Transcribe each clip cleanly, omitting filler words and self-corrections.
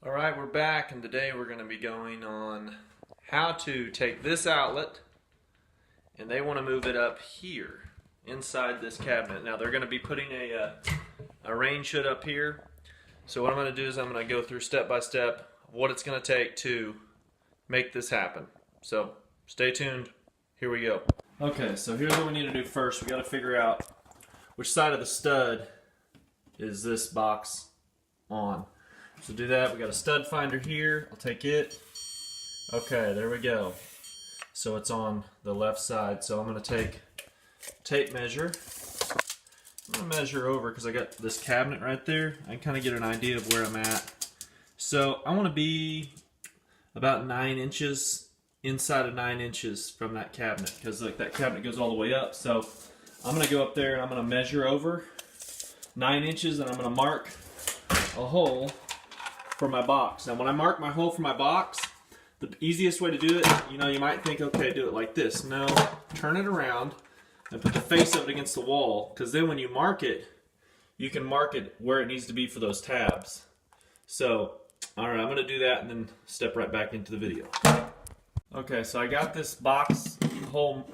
Alright, we're back, and today we're going to be going on how to take this outlet and they want to move it up here inside this cabinet. Now they're going to be putting a range hood up here. So what I'm going to do is I'm going to go through step by step what it's going to take to make this happen. So stay tuned. Here we go. Okay, so here's what we need to do first. We got to figure out which side of the stud is this box on. So to do that, we got a stud finder here. I'll take it. Okay, there we go. So it's on the left side. So I'm going to take tape measure. I'm going to measure over because I got this cabinet right there. I can kind of get an idea of where I'm at. So I want to be about 9 inches, inside of 9 inches from that cabinet, because like that cabinet goes all the way up. So I'm going to go up there and I'm going to measure over 9 inches, and I'm going to mark a hole for my box. Now when I mark my hole for my box, the easiest way to do it, you might think, okay, do it like this. No, turn it around and put the face of it against the wall, because then when you mark it, you can mark it where it needs to be for those tabs. So, alright, I'm going to do that and then step right back into the video. Okay, so I got this box hole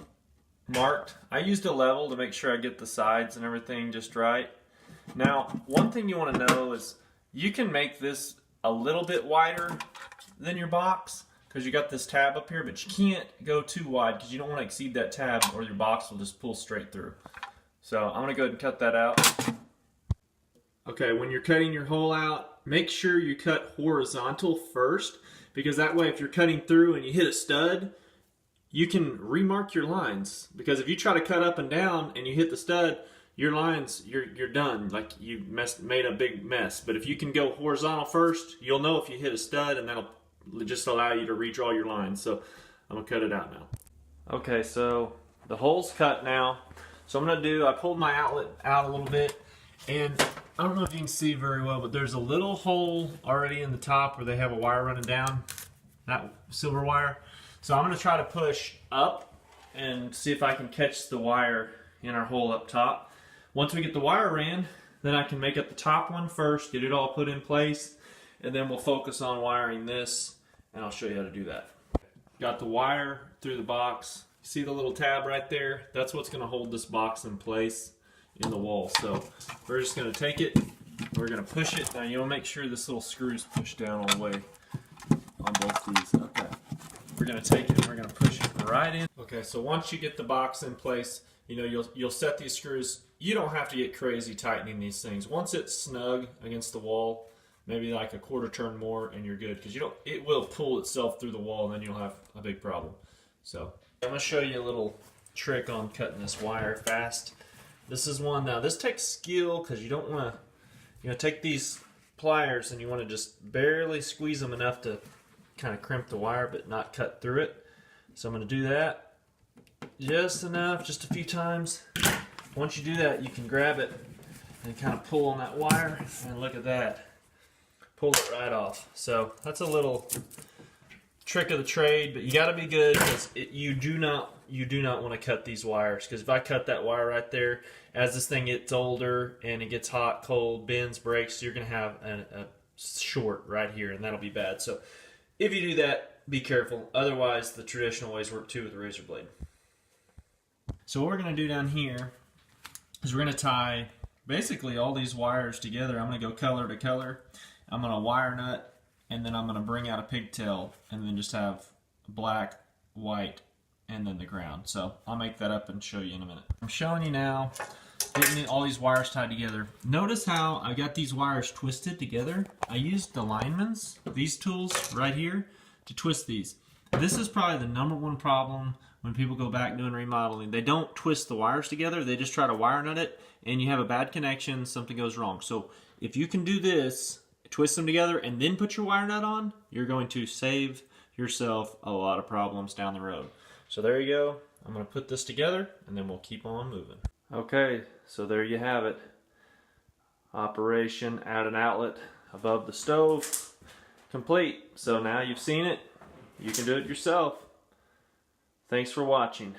marked. I used a level to make sure I get the sides and everything just right. Now, one thing you want to know is you can make this a little bit wider than your box because you got this tab up here, but you can't go too wide because you don't want to exceed that tab or your box will just pull straight through. So I'm going to go ahead and cut that out. Okay, when you're cutting your hole out, make sure you cut horizontal first, because that way if you're cutting through and you hit a stud, you can remark your lines. Because if you try to cut up and down and you hit the stud, your lines, you're done. Like you made a big mess. But if you can go horizontal first, you'll know if you hit a stud, and that'll just allow you to redraw your lines. So I'm gonna cut it out now. Okay, so the hole's cut now. So I'm gonna do, I pulled my outlet out a little bit, and I don't know if you can see very well, but there's a little hole already in the top where they have a wire running down, that silver wire. So I'm gonna try to push up and see if I can catch the wire in our hole up top. Once we get the wire in, then I can make up the top one first, get it all put in place, and then we'll focus on wiring this, and I'll show you how to do that. Got the wire through the box. See the little tab right there? That's what's going to hold this box in place in the wall. So we're just going to take it, we're going to push it. Now you want to make sure this little screw is pushed down all the way on both these. Okay. We're going to take it and we're going to push it right in. Okay, so once you get the box in place, you'll set these screws. You don't have to get crazy tightening these things. Once it's snug against the wall, maybe like a quarter turn more, and you're good, because it will pull itself through the wall, and then you'll have a big problem. So I'm going to show you a little trick on cutting this wire fast. This is one. Now this takes skill, because you don't want to, take these pliers and you want to just barely squeeze them enough to kind of crimp the wire, but not cut through it. So I'm going to do that just enough, just a few times. Once you do that, you can grab it and kind of pull on that wire, and look at that. Pull it right off. So that's a little trick of the trade, but you got to be good, because you do not want to cut these wires, because if I cut that wire right there, as this thing gets older and it gets hot, cold, bends, breaks, you're going to have a short right here, and that'll be bad. So if you do that, be careful. Otherwise, the traditional ways work too with a razor blade. So what we're going to do down here is we're going to tie basically all these wires together. I'm going to go color to color. I'm going to wire nut, and then I'm going to bring out a pigtail, and then just have black, white, and then the ground. So I'll make that up and show you in a minute. I'm showing you now, getting all these wires tied together. Notice how I got these wires twisted together. I used the lineman's, these tools right here, to twist these. This is probably the #1 problem when people go back doing remodeling. They don't twist the wires together, they just try to wire nut it, and you have a bad connection, something goes wrong. So if you can do this, twist them together and then put your wire nut on, you're going to save yourself a lot of problems down the road. So there you go. I'm going to put this together and then we'll keep on moving. Okay, so there you have it. Operation add an outlet above the stove complete. So now you've seen it, you can do it yourself. Thanks for watching.